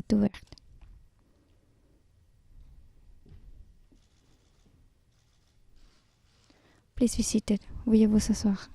est ouverte. Please be seated. Veuillez vous asseoir.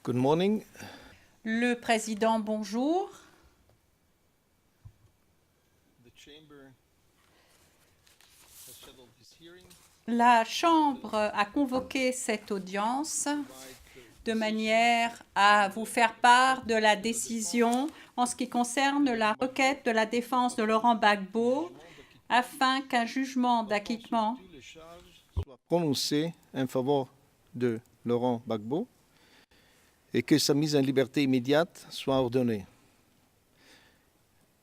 Good morning. Le président, bonjour. La Chambre a convoqué cette audience de manière à vous faire part de la décision en ce qui concerne la requête de la défense de Laurent Gbagbo afin qu'un jugement d'acquittement Soit prononcé en faveur de Laurent Gbagbo et que sa mise en liberté immédiate soit ordonnée.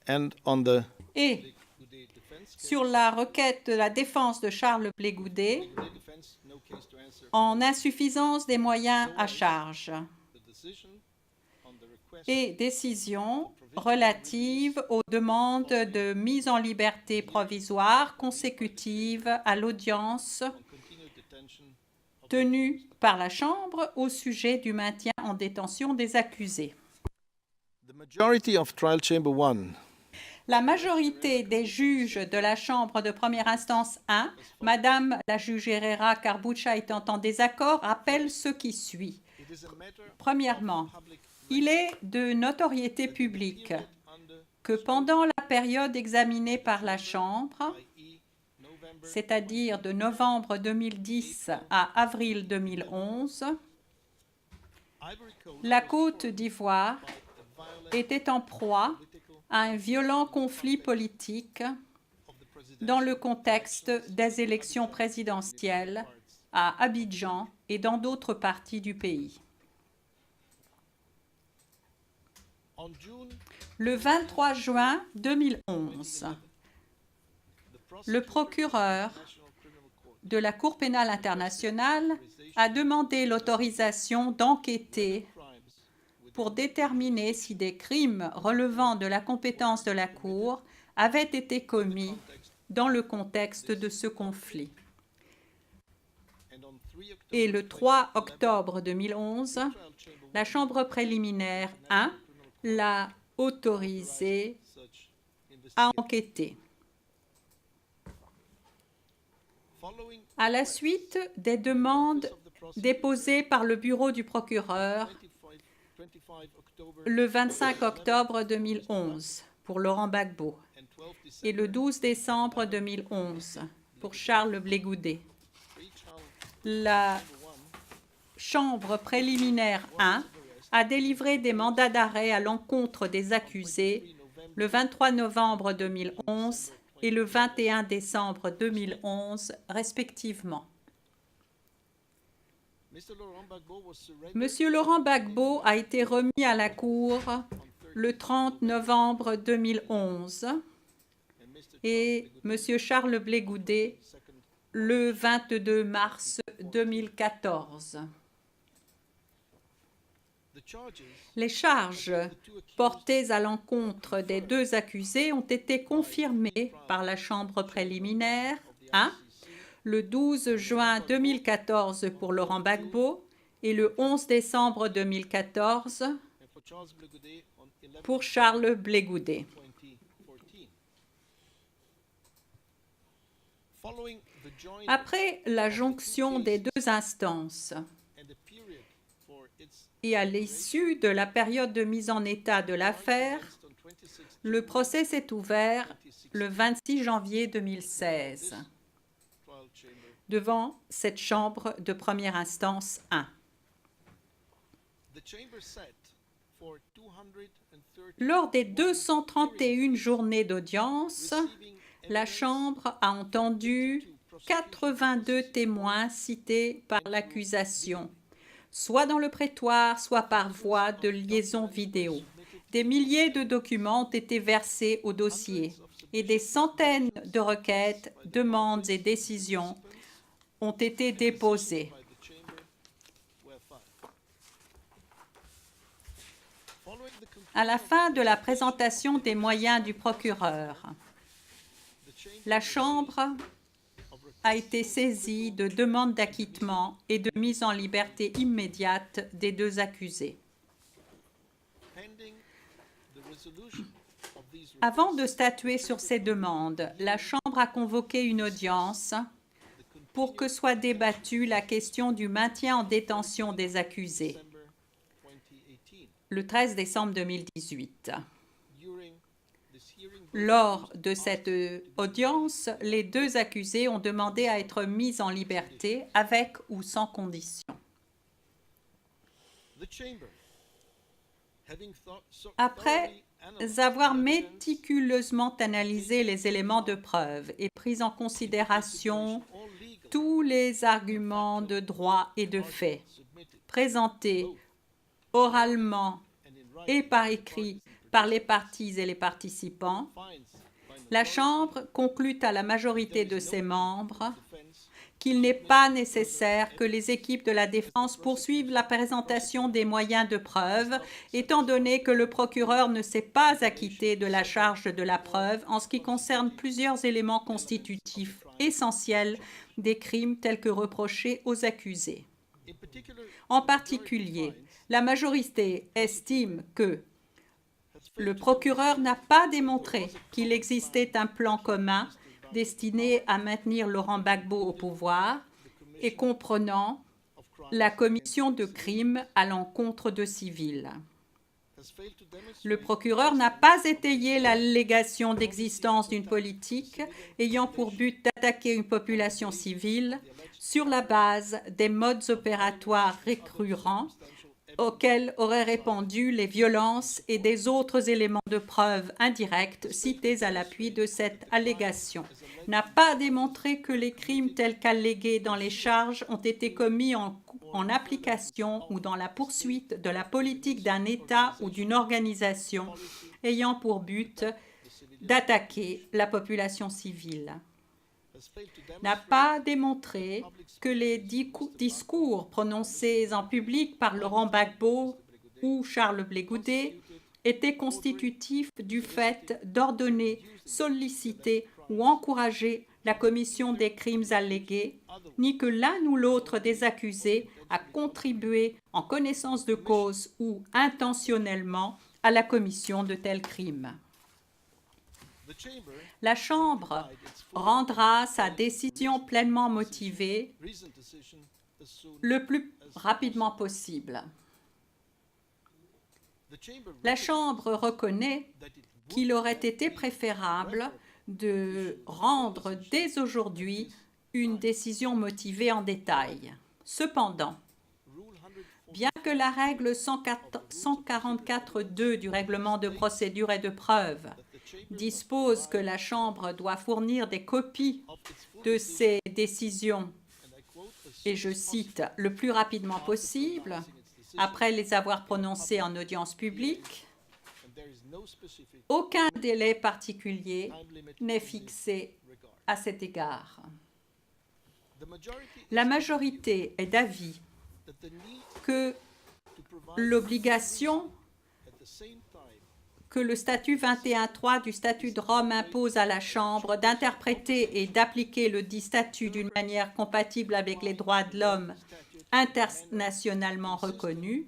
And on the et sur la requête de la défense de Charles Blé Goudet en insuffisance des moyens à charge et décision relative aux demandes de mise en liberté provisoire consécutive à l'audience tenue par la Chambre au sujet du maintien en détention des accusés. The majority of Trial Chamber 1 La majorité des juges de la Chambre de première instance 1, Madame la juge Herrera Carbucha étant en désaccord, rappelle ce qui suit. Premièrement, il est de notoriété publique que pendant la période examinée par la Chambre, c'est-à-dire de novembre 2010 à avril 2011, la Côte d'Ivoire était en proie à un violent conflit politique dans le contexte des élections présidentielles à Abidjan et dans d'autres parties du pays. Le 23 juin 2011, le procureur de la Cour pénale internationale a demandé l'autorisation d'enquêter pour déterminer si des crimes relevant de la compétence de la Cour avaient été commis dans le contexte de ce conflit. Et le 3 octobre 2011, la Chambre préliminaire 1 l'a autorisé à enquêter. À la suite des demandes déposées par le bureau du procureur le 25 octobre 2011 pour Laurent Gbagbo et le 12 décembre 2011 pour Charles Blé Goudet, la Chambre préliminaire 1 a délivré des mandats d'arrêt à l'encontre des accusés le 23 novembre 2011 et le 21 décembre 2011 respectivement. Monsieur Laurent Gbagbo a été remis à la Cour le 30 novembre 2011 et Monsieur Charles Blé Goudet le 22 mars 2014. Les charges portées à l'encontre des deux accusés ont été confirmées par la Chambre préliminaire 1 le 12 juin 2014 pour Laurent Gbagbo et le 11 décembre 2014 pour Charles Blé Goudet. Après la jonction des deux instances et à l'issue de la période de mise en état de l'affaire, le procès s'est ouvert le 26 janvier 2016 devant cette Chambre de première instance 1. Lors des 231 journées d'audience, la Chambre a entendu 82 témoins cités par l'accusation, soit dans le prétoire, soit par voie de liaison vidéo. Des milliers de documents ont été versés au dossier et des centaines de requêtes, demandes et décisions ont été déposées. À la fin de la présentation des moyens du procureur, la Chambre a été saisie de demandes d'acquittement et de mise en liberté immédiate des deux accusés. Avant de statuer sur ces demandes, la Chambre a convoqué une audience pour que soit débattue la question du maintien en détention des accusés le 13 décembre 2018. Lors de cette audience, les deux accusés ont demandé à être mis en liberté avec ou sans condition. Après avoir méticuleusement analysé les éléments de preuve et pris en considération tous les arguments de droit et de fait présentés oralement et par écrit par les parties et les participants, la Chambre conclut à la majorité de ses membres qu'il n'est pas nécessaire que les équipes de la défense poursuivent la présentation des moyens de preuve, étant donné que le procureur ne s'est pas acquitté de la charge de la preuve en ce qui concerne plusieurs éléments constitutifs essentiels des crimes tels que reprochés aux accusés. En particulier, la majorité estime que le procureur n'a pas démontré qu'il existait un plan commun destiné à maintenir Laurent Gbagbo au pouvoir et comprenant la commission de crimes à l'encontre de civils. Le procureur n'a pas étayé l'allégation d'existence d'une politique ayant pour but d'attaquer une population civile sur la base des modes opératoires récurrents auxquels auraient répondu les violences et des autres éléments de preuve indirects cités à l'appui de cette allégation, n'a pas démontré que les crimes tels qu'allégués dans les charges ont été commis en application ou dans la poursuite de la politique d'un État ou d'une organisation ayant pour but d'attaquer la population civile, n'a pas démontré que les discours prononcés en public par Laurent Gbagbo ou Charles Blé Goudet étaient constitutifs du fait d'ordonner, solliciter ou encourager la commission des crimes allégués, ni que l'un ou l'autre des accusés a contribué en connaissance de cause ou intentionnellement à la commission de tels crimes. La Chambre rendra sa décision pleinement motivée le plus rapidement possible. La Chambre reconnaît qu'il aurait été préférable de rendre dès aujourd'hui une décision motivée en détail. Cependant, bien que la règle 144.2 du règlement de procédure et de preuve dispose que la Chambre doit fournir des copies de ses décisions, et je cite, « le plus rapidement possible », après les avoir prononcées en audience publique, aucun délai particulier n'est fixé à cet égard. La majorité est d'avis que l'obligation que le statut 21.3 du statut de Rome impose à la Chambre d'interpréter et d'appliquer le dit statut d'une manière compatible avec les droits de l'homme internationalement reconnus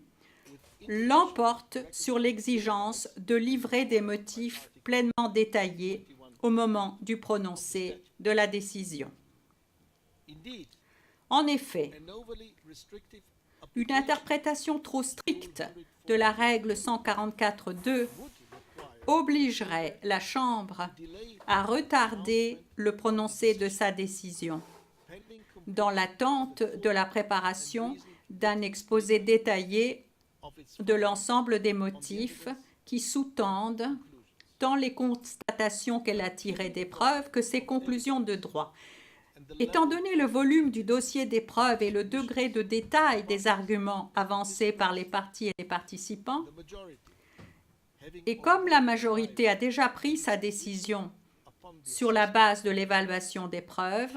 l'emporte sur l'exigence de livrer des motifs pleinement détaillés au moment du prononcé de la décision. En effet, une interprétation trop stricte de la règle 144.2 obligerait la Chambre à retarder le prononcé de sa décision dans l'attente de la préparation d'un exposé détaillé de l'ensemble des motifs qui sous-tendent tant les constatations qu'elle a tirées des preuves que ses conclusions de droit. Étant donné le volume du dossier des preuves et le degré de détail des arguments avancés par les parties et les participants, Et comme la majorité a déjà pris sa décision sur la base de l'évaluation des preuves,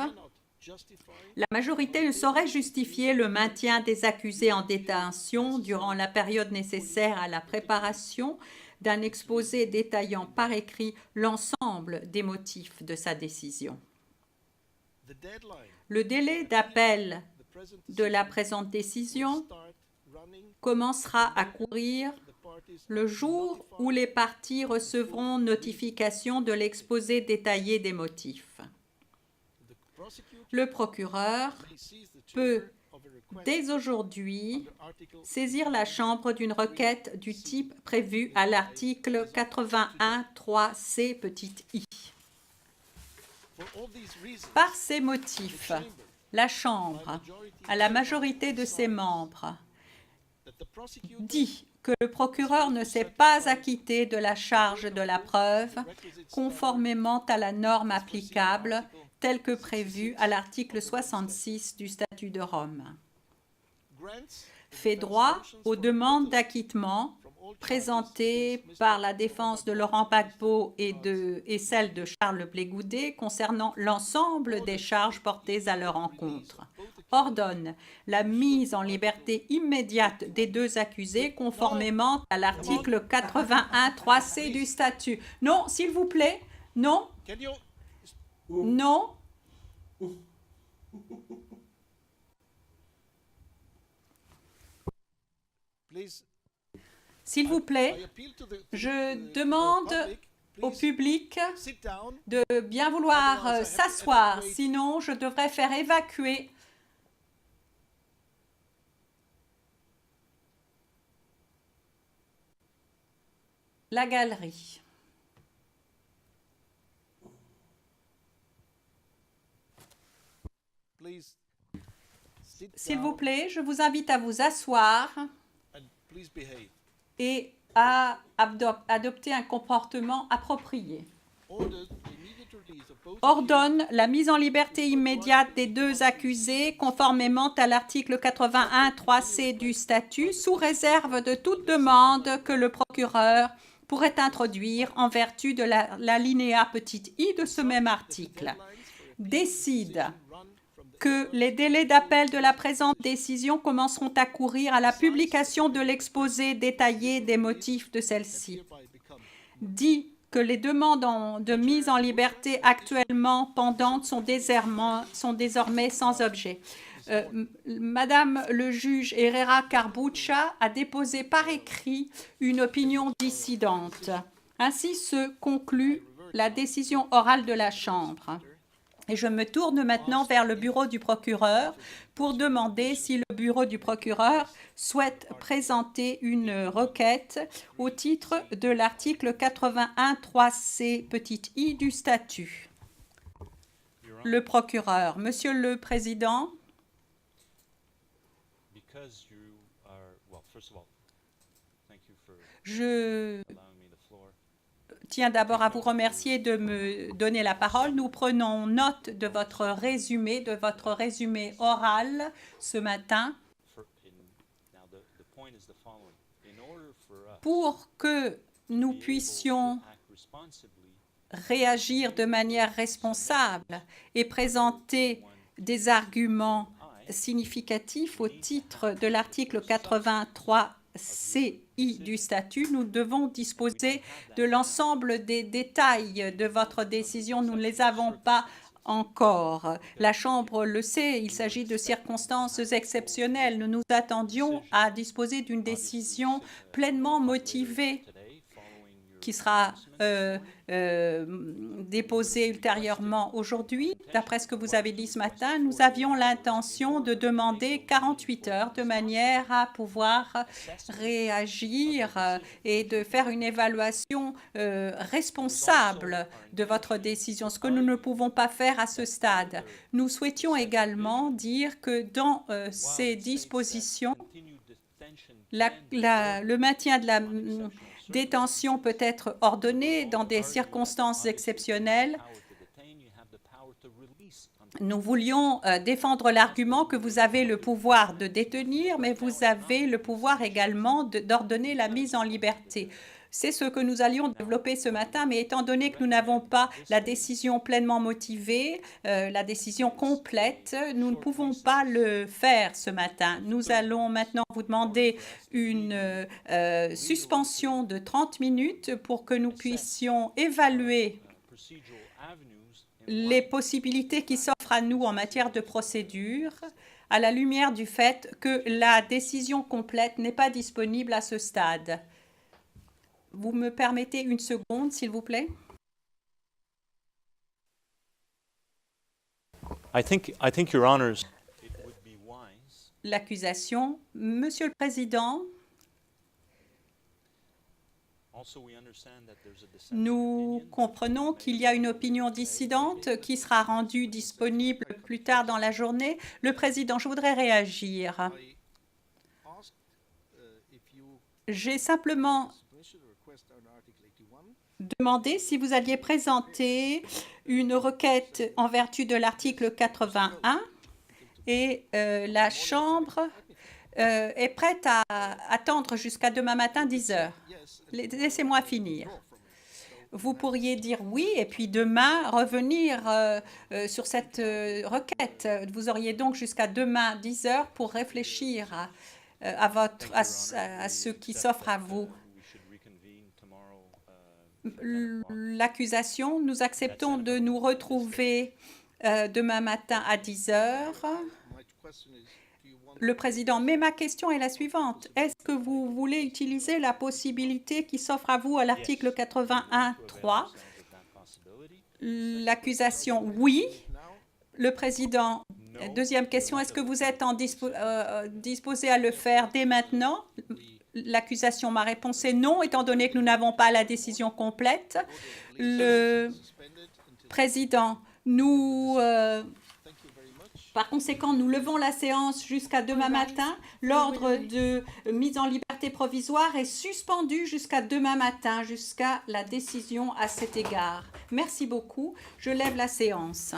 la majorité ne saurait justifier le maintien des accusés en détention durant la période nécessaire à la préparation d'un exposé détaillant par écrit l'ensemble des motifs de sa décision. Le délai d'appel de la présente décision commencera à courir le jour où les parties recevront notification de l'exposé détaillé des motifs. Le procureur peut, dès aujourd'hui, saisir la Chambre d'une requête du type prévu à l'article 81.3c i. Par ces motifs, la Chambre, à la majorité de ses membres, dit que le procureur ne s'est pas acquitté de la charge de la preuve conformément à la norme applicable telle que prévue à l'article 66 du Statut de Rome. Fait droit aux demandes d'acquittement présentées par la défense de Laurent Gbagbo et celle de Charles Blégoudet concernant l'ensemble des charges portées à leur encontre. Ordonne la mise en liberté immédiate des deux accusés conformément à l'article 81.3c du statut. Non, s'il vous plaît, non, non. S'il vous plaît, je demande au public de bien vouloir s'asseoir, sinon je devrais faire évacuer la galerie. S'il vous plaît, je vous invite à vous asseoir et à adopter un comportement approprié. Ordonne la mise en liberté immédiate des deux accusés conformément à l'article 81.3c du statut sous réserve de toute demande que le procureur pourrait introduire en vertu de l'alinéa i de ce même article. Décide que les délais d'appel de la présente décision commenceront à courir à la publication de l'exposé détaillé des motifs de celle-ci. Dit que les demandes de mise en liberté actuellement pendantes sont désormais sans objet. Madame le juge Herrera Carbucha a déposé par écrit une opinion dissidente. Ainsi se conclut la décision orale de la Chambre. Et je me tourne maintenant vers le bureau du procureur pour demander si le bureau du procureur souhaite présenter une requête au titre de l'article 81.3c i du statut. Le procureur. Monsieur le Président, je tiens d'abord à vous remercier de me donner la parole. Nous prenons note de votre résumé oral ce matin. Pour que nous puissions réagir de manière responsable et présenter des arguments significatifs au titre de l'article 83CI du statut, nous devons disposer de l'ensemble des détails de votre décision. Nous ne les avons pas encore. La Chambre le sait, il s'agit de circonstances exceptionnelles. Nous nous attendions à disposer d'une décision pleinement motivée qui sera déposée ultérieurement aujourd'hui. D'après ce que vous avez dit ce matin, nous avions l'intention de demander 48 heures de manière à pouvoir réagir et de faire une évaluation responsable de votre décision, ce que nous ne pouvons pas faire à ce stade. Nous souhaitions également dire que dans ces dispositions, le maintien de la détention peut être ordonnée dans des circonstances exceptionnelles. Nous voulions défendre l'argument que vous avez le pouvoir de détenir, mais vous avez le pouvoir également d'ordonner la mise en liberté. C'est ce que nous allions développer ce matin, mais étant donné que nous n'avons pas la décision pleinement motivée, la décision complète, nous ne pouvons pas le faire ce matin. Nous allons maintenant vous demander une suspension de 30 minutes pour que nous puissions évaluer les possibilités qui s'offrent à nous en matière de procédure, à la lumière du fait que la décision complète n'est pas disponible à ce stade. Vous me permettez une seconde, s'il vous plaît? I think, Your Honors, it would be wise. L'accusation, Monsieur le Président, nous comprenons qu'il y a une opinion dissidente qui sera rendue disponible plus tard dans la journée. Le Président, je voudrais réagir. J'ai simplement demandé si vous alliez présenter une requête en vertu de l'article 81 et la Chambre est prête à attendre jusqu'à demain matin 10 heures. Laissez-moi finir. Vous pourriez dire oui et puis demain revenir sur cette requête. Vous auriez donc jusqu'à demain 10 heures pour réfléchir à ce qui s'offre à vous. L'accusation, nous acceptons de nous retrouver demain matin à 10 heures. Le Président, mais ma question est la suivante. Est-ce que vous voulez utiliser la possibilité qui s'offre à vous à l'article 81.3? L'accusation, oui. Le Président, deuxième question, est-ce que vous êtes disposé à le faire dès maintenant? L'accusation, ma réponse est non, étant donné que nous n'avons pas la décision complète. Le Président, par conséquent, nous levons la séance jusqu'à demain matin. L'ordre de mise en liberté provisoire est suspendu jusqu'à demain matin, jusqu'à la décision à cet égard. Merci beaucoup. Je lève la séance.